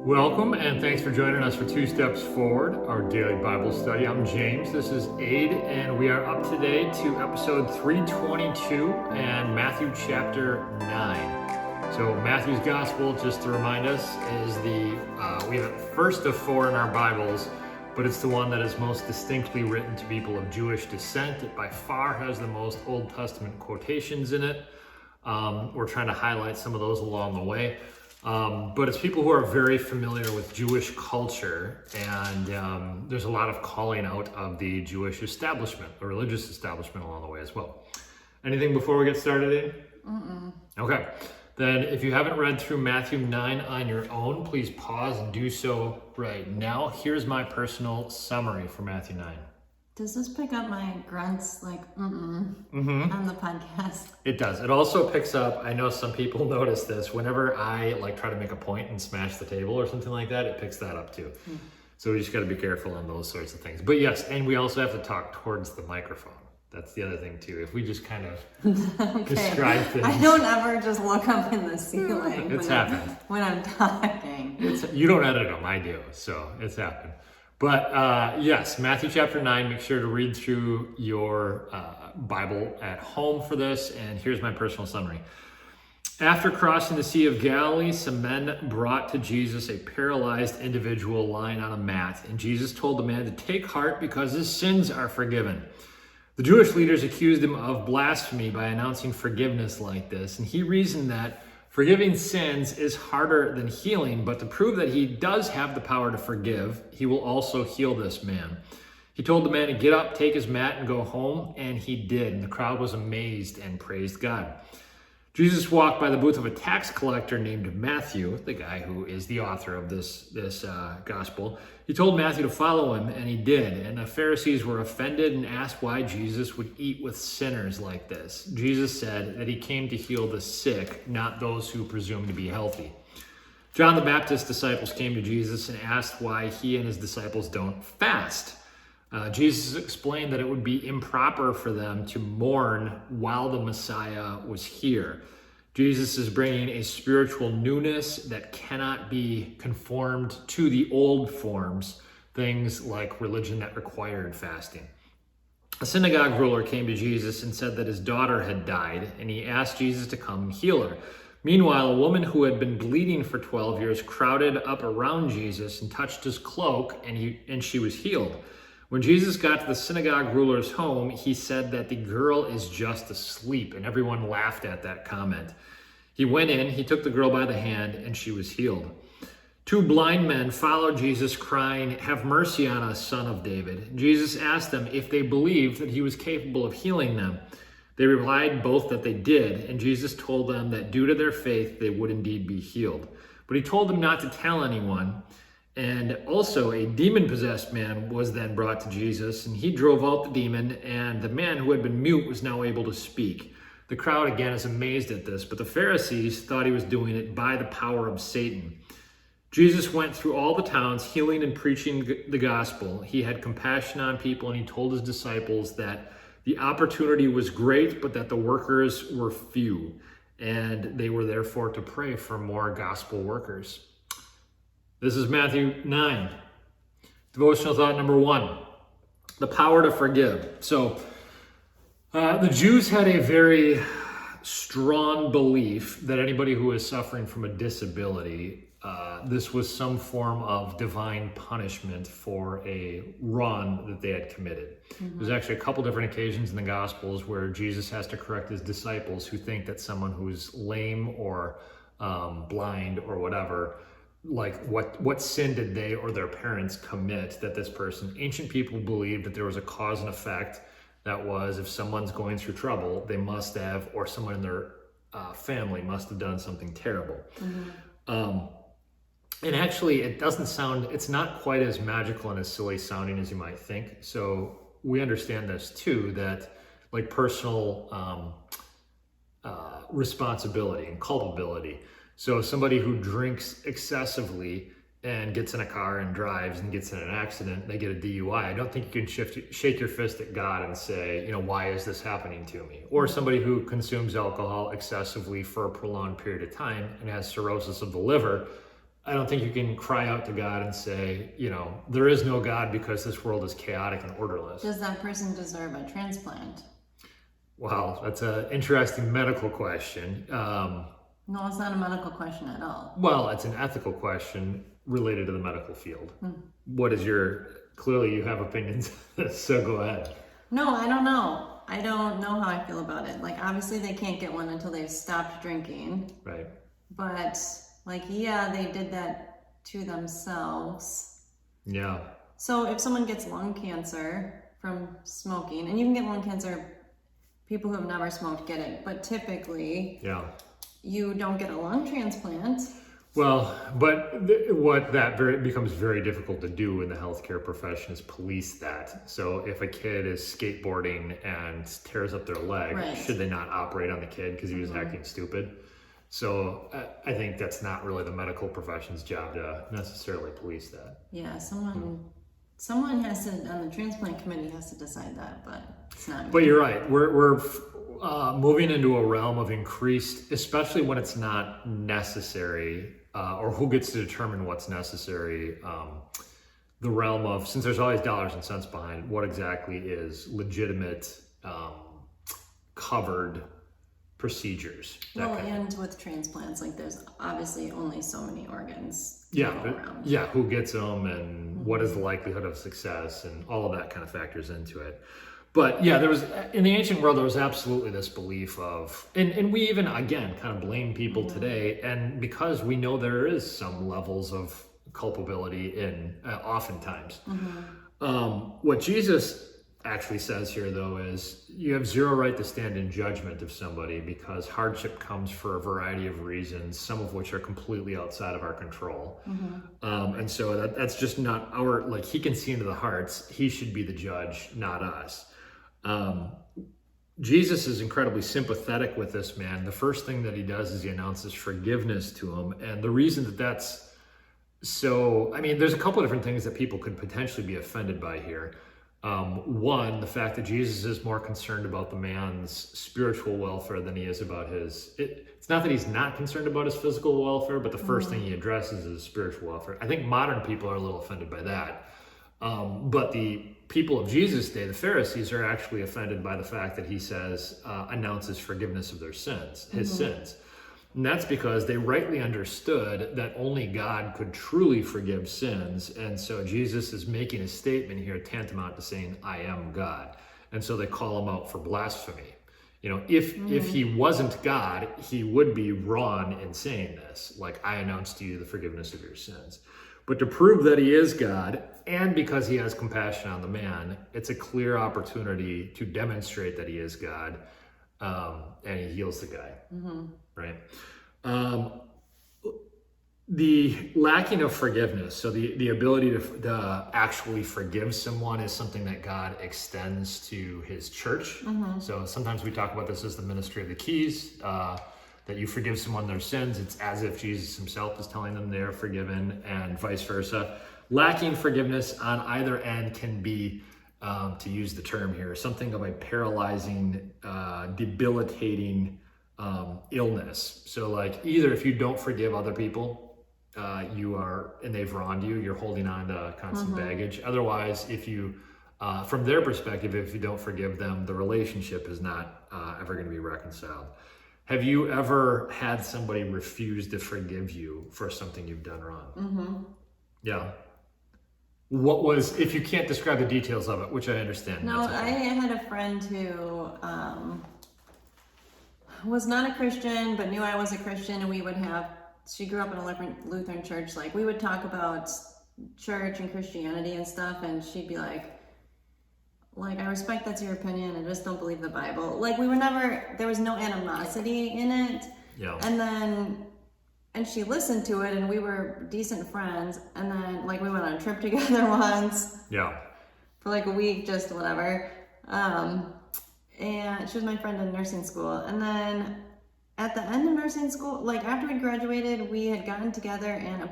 Welcome and thanks for joining us for Two Steps Forward, our daily Bible study. I'm James, this is Aid, and we are up today to episode 322 and Matthew chapter 9. So Matthew's Gospel, just to remind us, is we have it first of four in our Bibles, but it's the one that is most distinctly written to people of Jewish descent. It by far has the most Old Testament quotations in it. We're trying to highlight some of those along the way. But it's people who are very familiar with Jewish culture, and there's a lot of calling out of the Jewish establishment, the religious establishment along the way as well. Anything before we get started, Aid? Okay. Then if you haven't read through Matthew 9 on your own, please pause and do so right now. Here's my personal summary for Matthew 9. Does this pick up my grunts on the podcast? It does. It also picks up, I know some people notice this, whenever I try to make a point and smash the table or something like that, it picks that up too. So we just got to be careful on those sorts of things. But yes, and we also have to talk towards the microphone. That's the other thing too. If we just kind of describe things. I don't ever just look up in the ceiling when I'm talking. You don't edit them, I do. So it's happened. But yes, Matthew chapter 9, make sure to read through your Bible at home for this. And here's my personal summary. After crossing the Sea of Galilee, some men brought to Jesus a paralyzed individual lying on a mat. And Jesus told the man to take heart because his sins are forgiven. The Jewish leaders accused him of blasphemy by announcing forgiveness like this. And he reasoned that forgiving sins is harder than healing, but to prove that he does have the power to forgive, he will also heal this man. He told the man to get up, take his mat, and go home, and he did. And the crowd was amazed and praised God. Jesus walked by the booth of a tax collector named Matthew, the guy who is the author of this gospel. He told Matthew to follow him, and he did. And the Pharisees were offended and asked why Jesus would eat with sinners like this. Jesus said that he came to heal the sick, not those who presume to be healthy. John the Baptist's disciples came to Jesus and asked why he and his disciples don't fast. Jesus explained that it would be improper for them to mourn while the Messiah was here. Jesus is bringing a spiritual newness that cannot be conformed to the old forms, things like religion that required fasting. A synagogue ruler came to Jesus and said that his daughter had died, and he asked Jesus to come and heal her. Meanwhile, a woman who had been bleeding for 12 years crowded up around Jesus and touched his cloak, and she was healed. When Jesus got to the synagogue ruler's home, he said that the girl is just asleep, and everyone laughed at that comment. He went in, he took the girl by the hand, and she was healed. Two blind men followed Jesus, crying, "Have mercy on us, Son of David." Jesus asked them if they believed that he was capable of healing them. They replied both that they did, and Jesus told them that due to their faith, they would indeed be healed. But he told them not to tell anyone. And also a demon-possessed man was then brought to Jesus, and he drove out the demon, and the man who had been mute was now able to speak. The crowd again is amazed at this, but the Pharisees thought he was doing it by the power of Satan. Jesus went through all the towns, healing and preaching the gospel. He had compassion on people, and he told his disciples that the opportunity was great, but that the workers were few, and they were therefore to pray for more gospel workers. This is Matthew 9. Devotional thought number 1, the power to forgive. So the Jews had a very strong belief that anybody who is suffering from a disability, this was some form of divine punishment for a wrong that they had committed. There's actually a couple different occasions in the Gospels where Jesus has to correct his disciples who think that someone who's lame or blind or whatever, what sin did they or their parents commit that this person, ancient people believed that there was a cause and effect. That was, if someone's going through trouble, they must have, or someone in their family must have done something terrible. And actually, it's not quite as magical and as silly sounding as you might think. So we understand this too, that personal responsibility and culpability. So somebody who drinks excessively and gets in a car and drives and gets in an accident, they get a DUI. I don't think you can shake your fist at God and say, why is this happening to me? Or somebody who consumes alcohol excessively for a prolonged period of time and has cirrhosis of the liver, I don't think you can cry out to God and say, there is no God because this world is chaotic and orderless. Does that person deserve a transplant? Well, that's an interesting medical question. No, it's not a medical question at all. Well, it's an ethical question related to the medical field. Clearly you have opinions, so go ahead. No, I don't know. I don't know how I feel about it. Like, obviously they can't get one until they've stopped drinking. Right. But, they did that to themselves. Yeah. So if someone gets lung cancer from smoking, and you can get lung cancer, people who have never smoked get it, but typically you don't get a lung transplant. Well, but becomes very difficult to do in the healthcare profession is police that. So if a kid is skateboarding and tears up their leg, should they not operate on the kid because he was acting stupid? So I think that's not really the medical profession's job to necessarily police that. Yeah, someone has to, on the transplant committee, has to decide that, but it's not me. But you're right. We're moving into a realm of increased, especially when it's not necessary, or who gets to determine what's necessary. The realm of, since there's always dollars and cents behind it, what exactly is legitimate, covered procedures. And with transplants, there's obviously only so many organs to go around. Yeah, who gets them and what is the likelihood of success and all of that kind of factors into it. But yeah, there was, in the ancient world, there was absolutely this belief of, and we even, again, kind of blame people today, and because we know there is some levels of culpability in, oftentimes. What Jesus actually says here, though, is you have zero right to stand in judgment of somebody because hardship comes for a variety of reasons, some of which are completely outside of our control. And so that's just not our, he can see into the hearts. He should be the judge, not us. Jesus is incredibly sympathetic with this man. The first thing that he does is he announces forgiveness to him. And the reason that's so, there's a couple of different things that people could potentially be offended by here. One, the fact that Jesus is more concerned about the man's spiritual welfare than he is about his, it's not that he's not concerned about his physical welfare, but the first thing he addresses is spiritual welfare. I think modern people are a little offended by that. But the people of Jesus' day, the Pharisees, are actually offended by the fact that he says, announces forgiveness of their sins, his sins. And that's because they rightly understood that only God could truly forgive sins. And so Jesus is making a statement here tantamount to saying, I am God. And so they call him out for blasphemy. If he wasn't God, he would be wrong in saying this. I announce to you the forgiveness of your sins. But to prove that he is God, and because he has compassion on the man, it's a clear opportunity to demonstrate that he is God, and he heals the guy, right? The lacking of forgiveness, so the ability to actually forgive someone is something that God extends to his church. So sometimes we talk about this as the ministry of the keys, that you forgive someone their sins. It's as if Jesus himself is telling them they're forgiven, and vice versa. Lacking forgiveness on either end can be, to use the term here, something of a paralyzing, debilitating illness. So either if you don't forgive other people, and they've wronged you, you're holding on to constant baggage. Otherwise, if you, from their perspective, if you don't forgive them, the relationship is not ever going to be reconciled. Have you ever had somebody refuse to forgive you for something you've done wrong? Yeah. What was, if you can't describe the details of it, which I understand. No, okay. I had a friend who was not a Christian, but knew I was a Christian, and she grew up in a Lutheran church. We would talk about church and Christianity and stuff, and she'd be like, I respect that's your opinion, I just don't believe the Bible. There was no animosity in it. Yeah. And she listened to it, and we were decent friends. And then, we went on a trip together once. Yeah. For a week, just whatever. And she was my friend in nursing school. And then at the end of nursing school, after we graduated, we had gotten together, and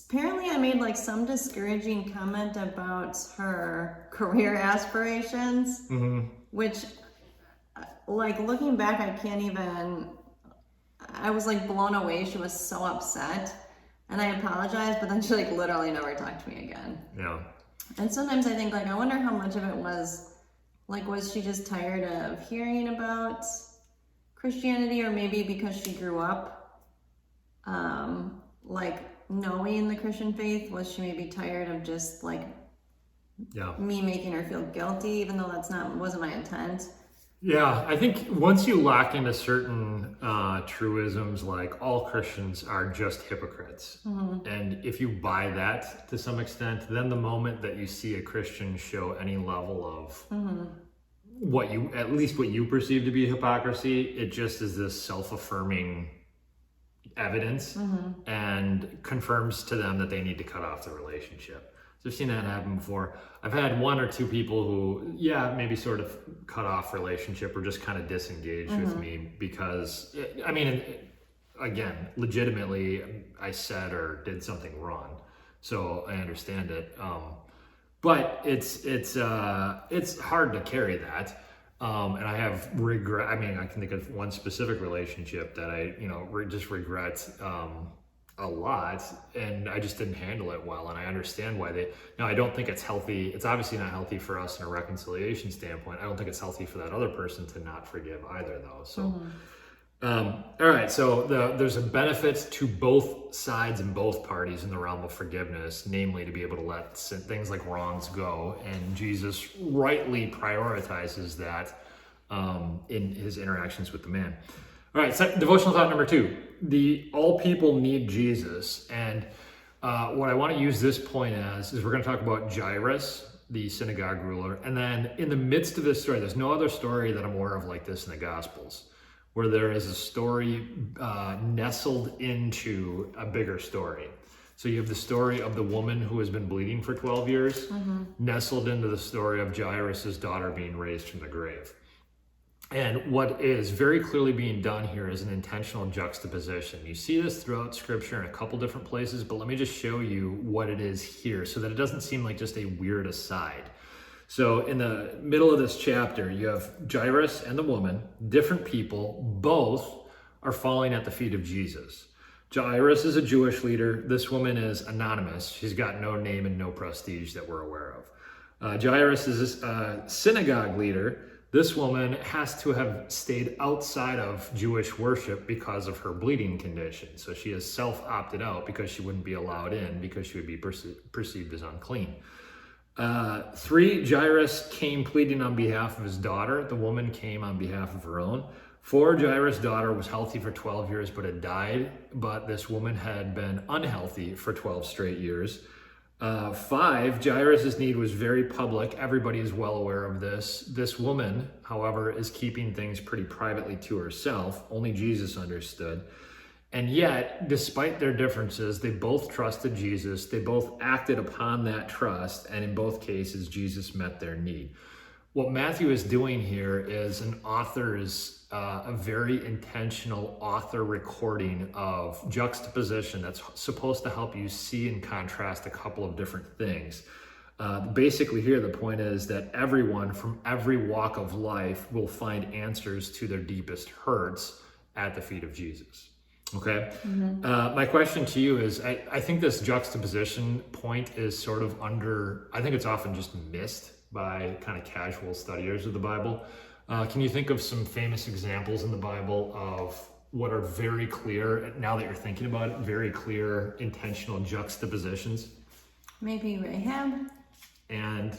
apparently I made some discouraging comment about her career aspirations, which, looking back, I was blown away. She was so upset. and I apologized, but then she like literally never talked to me again. Yeah. And sometimes I think like, I wonder how much of it was like, was she just tired of hearing about Christianity, or maybe because she grew up like knowing the Christian faith, was she maybe tired of just like me making her feel guilty, even though wasn't my intent. Yeah, I think once you lock into certain truisms, like all Christians are just hypocrites, and if you buy that to some extent, then the moment that you see a Christian show any level of at least what you perceive to be hypocrisy, it just is this self-affirming evidence and confirms to them that they need to cut off the relationship. So I've seen that happen before. I've had one or two people who, maybe sort of cut off relationship or just kind of disengaged with me because, again, legitimately, I said or did something wrong. So I understand it. But it's hard to carry that. And I have regret. I mean, I can think of one specific relationship that I, just regret a lot, and I just didn't handle it well. And I understand why I don't think it's healthy. It's obviously not healthy for us in a reconciliation standpoint. I don't think it's healthy for that other person to not forgive either, though. So, all right. So there's a benefit to both sides and both parties in the realm of forgiveness, namely to be able to let things like wrongs go. And Jesus rightly prioritizes that in his interactions with the man. All right, so devotional thought number 2, all people need Jesus. And what I want to use this point as is we're going to talk about Jairus, the synagogue ruler. And then in the midst of this story, there's no other story that I'm aware of like this in the Gospels, where there is a story nestled into a bigger story. So you have the story of the woman who has been bleeding for 12 years, nestled into the story of Jairus' daughter being raised from the grave. And what is very clearly being done here is an intentional juxtaposition. You see this throughout Scripture in a couple different places, but let me just show you what it is here so that it doesn't seem like just a weird aside. So in the middle of this chapter, you have Jairus and the woman, different people, both are falling at the feet of Jesus. Jairus is a Jewish leader. This woman is anonymous. She's got no name and no prestige that we're aware of. Jairus is a synagogue leader. This woman has to have stayed outside of Jewish worship because of her bleeding condition. So she has self-opted out because she wouldn't be allowed in because she would be perceived as unclean. 3, Jairus came pleading on behalf of his daughter. The woman came on behalf of her own. 4, Jairus' daughter was healthy for 12 years but had died, but this woman had been unhealthy for 12 straight years. 5, Jairus' need was very public. Everybody is well aware of this. This woman, however, is keeping things pretty privately to herself. Only Jesus understood. And yet, despite their differences, they both trusted Jesus. They both acted upon that trust. And in both cases, Jesus met their need. What Matthew is doing here is a very intentional author recording of juxtaposition that's supposed to help you see and contrast a couple of different things. Basically here, the point is that everyone from every walk of life will find answers to their deepest hurts at the feet of Jesus. Okay? My question to you is, I think this juxtaposition point is sort of I think it's often just missed by kind of casual studiers of the Bible. Can you think of some famous examples in the Bible of what are very clear, now that you're thinking about it, very clear intentional juxtapositions? Maybe Rahab. And?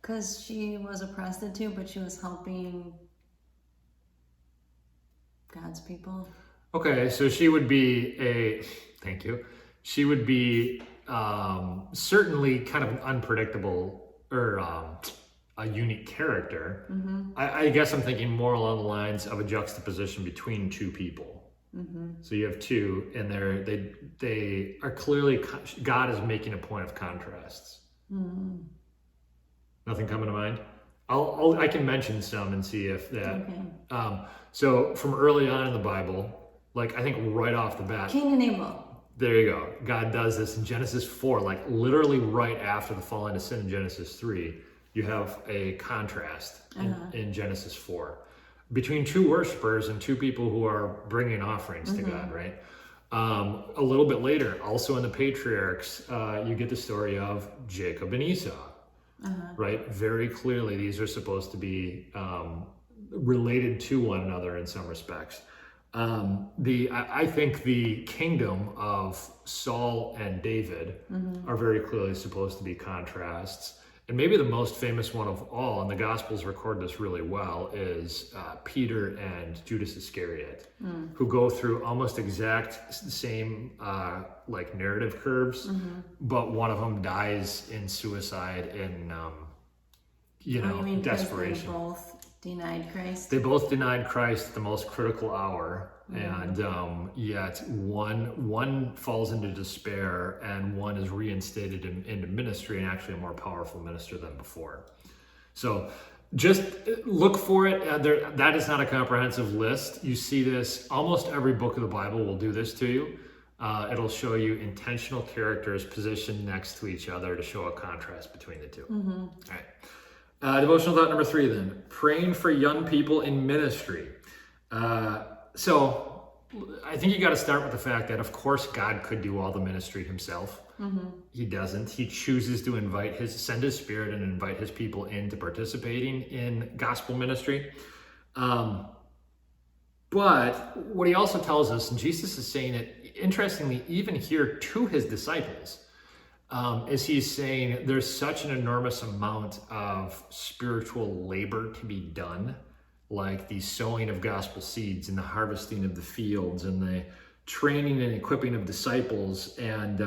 Because she was a prostitute, but she was helping God's people. Okay, so she would be she would be certainly kind of an unpredictable or a unique character. I guess I'm thinking more along the lines of a juxtaposition between two people. So you have two, and they are clearly, God is making a point of contrasts. Nothing coming to mind? I can mention some and see if that. Okay. So from early on in the Bible, like I think right off the bat, Cain and Abel. There you go. God does this in Genesis 4, like literally right after the fall into sin in Genesis 3. You have a contrast in Genesis 4 between two worshipers and two people who are bringing offerings to God, right? A little bit later, also in the patriarchs, you get the story of Jacob and Esau, right? Very clearly, these are supposed to be related to one another in some respects. I think the kingdom of Saul and David are very clearly supposed to be contrasts. And maybe the most famous one of all, and the Gospels record this really well, is Peter and Judas Iscariot, who go through almost exact same like narrative curves, but one of them dies in suicide in, You mean desperation. They both denied Christ? They both denied Christ at the most critical hour. And yet one falls into despair and one is reinstated into ministry, and actually a more powerful minister than before. So just look for it. That is not a comprehensive list. You see this, almost every book of the Bible will do this to you. It'll show you intentional characters positioned next to each other to show a contrast between the two. All right. Devotional thought number 3 then, praying for young people in ministry. So I think you got to start with the fact that, of course, God could do all the ministry himself. He doesn't. He chooses to send his spirit and invite his people into participating in gospel ministry. But what he also tells us, and Jesus is saying it, interestingly, even here to his disciples, is he's saying there's such an enormous amount of spiritual labor to be done, like the sowing of gospel seeds and the harvesting of the fields and the training and equipping of disciples. And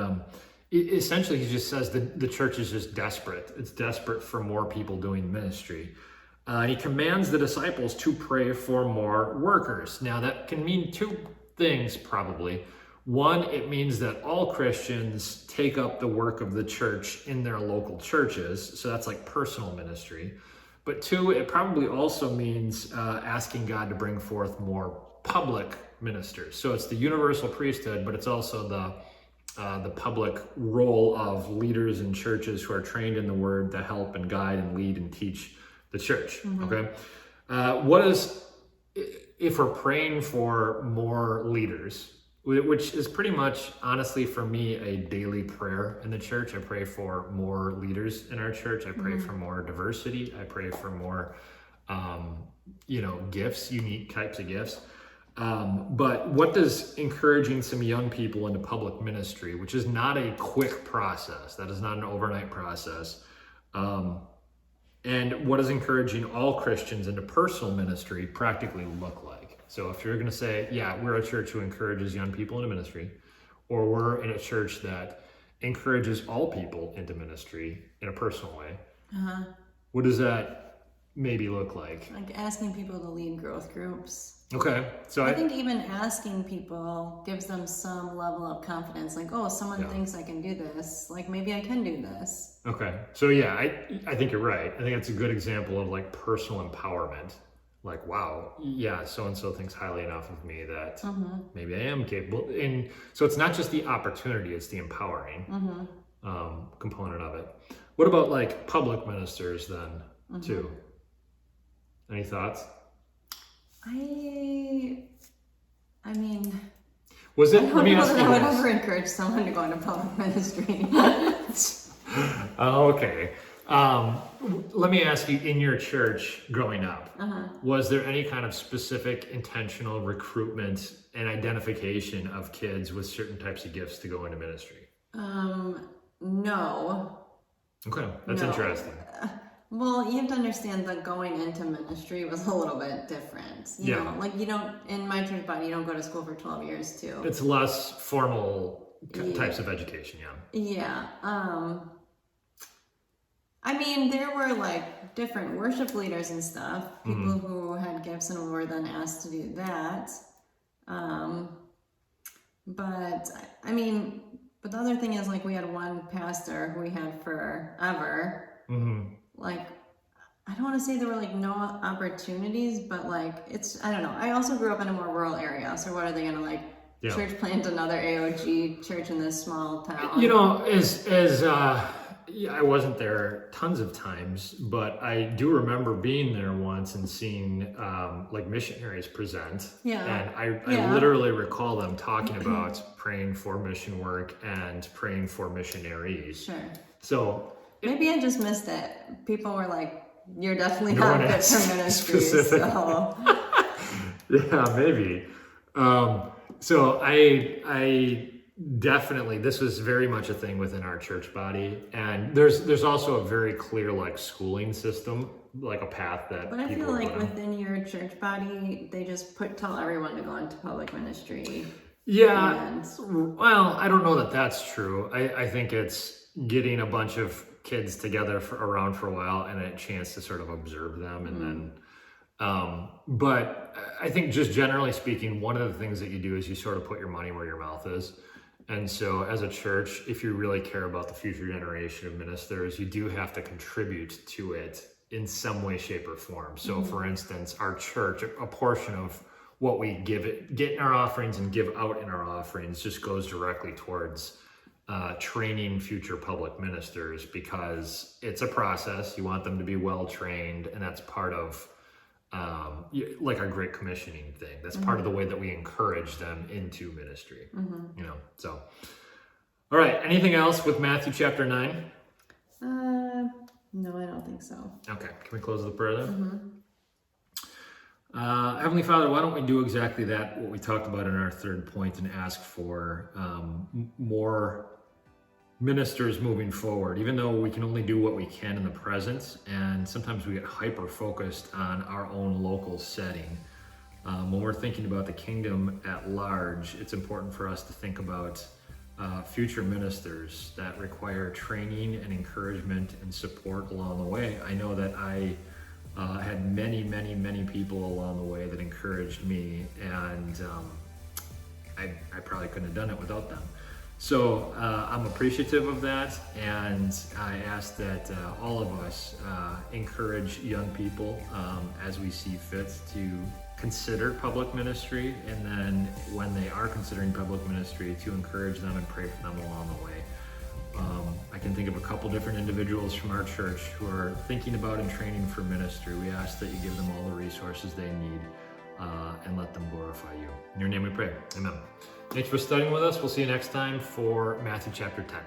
essentially, he just says that the church is just desperate. It's desperate for more people doing ministry. And he commands the disciples to pray for more workers. Now, that can mean 2 things, probably. One, it means that all Christians take up the work of the church in their local churches. So that's like personal ministry. But 2, it probably also means asking God to bring forth more public ministers. So it's the universal priesthood, but it's also the public role of leaders in churches who are trained in the word to help and guide and lead and teach the church. Okay. If we're praying for more leaders, which is pretty much, honestly, for me, a daily prayer in the church. I pray for more leaders in our church. I pray for more diversity. I pray for more, gifts, unique types of gifts. But what does encouraging some young people into public ministry, which is not a quick process, that is not an overnight process, and what does encouraging all Christians into personal ministry practically look like? So if you're going to say, yeah, we're a church who encourages young people into ministry, or we're in a church that encourages all people into ministry in a personal way, what does that maybe look like? Like asking people to lead growth groups. Okay. So I think even asking people gives them some level of confidence. Like, oh, someone thinks I can do this. Like, maybe I can do this. Okay. So yeah, I think you're right. I think that's a good example of like personal empowerment. Like, wow, yeah, so-and-so thinks highly enough of me that maybe I am capable. And so it's not just the opportunity, it's the empowering component of it. What about like public ministers then, too? Any thoughts? I mean, was it? I don't let me know ask that you I would this. ever encourage someone to go into public ministry. Okay. Let me ask you, in your church growing up, was there any kind of specific intentional recruitment and identification of kids with certain types of gifts to go into ministry? No. Okay, that's interesting. Well, you have to understand that going into ministry was a little bit different. You know, like you don't, in my church body, you don't go to school for 12 years too. It's less formal types of education, Yeah. I mean, there were like different worship leaders and stuff, people who had gifts and were then asked to do that. But I mean, but the other thing is like we had one pastor who we had forever. Like, I don't want to say there were like no opportunities, but like I don't know. I also grew up in a more rural area, so what are they gonna like church plant another AOG church in this small town? You know, as Yeah, I wasn't there tons of times, but I do remember being there once and seeing like missionaries present. Yeah. And I Yeah. literally recall them talking about praying for mission work and praying for missionaries. Sure. So maybe I just missed it. People were like, "You're definitely No not one fit asked for ministry." specific. So yeah, maybe. So I definitely, this was very much a thing within our church body, and there's also a very clear like schooling system, like a path that. but I people feel like go down. within your church body, they just tell everyone to go into public ministry. Yeah. And Well, I don't know that that's true. I think it's getting a bunch of kids together around for a while and a chance to sort of observe them, and then. But I think just generally speaking, one of the things that you do is you sort of put your money where your mouth is. And so as a church, if you really care about the future generation of ministers, you do have to contribute to it in some way, shape, or form. So for instance, our church, a portion of what we get in our offerings and give out in our offerings just goes directly towards training future public ministers, because it's a process. You want them to be well trained, and that's part of like our great commissioning thing. That's part of the way that we encourage them into ministry. You know, so all right, anything else with Matthew chapter 9? no, I don't think so. Okay, can we close with the prayer then? Heavenly Father, why don't we do exactly that, what we talked about in our third point, and ask for more ministers moving forward, even though we can only do what we can in the present, and sometimes we get hyper focused on our own local setting. When we're thinking about the kingdom at large, it's important for us to think about future ministers that require training and encouragement and support along the way. I know that I had many people along the way that encouraged me, and I probably couldn't have done it without them. So I'm appreciative of that, and I ask that all of us encourage young people as we see fit to consider public ministry, and then when they are considering public ministry, to encourage them and pray for them along the way. I can think of a couple different individuals from our church who are thinking about and training for ministry. We ask that you give them all the resources they need and let them glorify you. In your name we pray. Amen. Thanks for studying with us. We'll see you next time for Matthew chapter 10.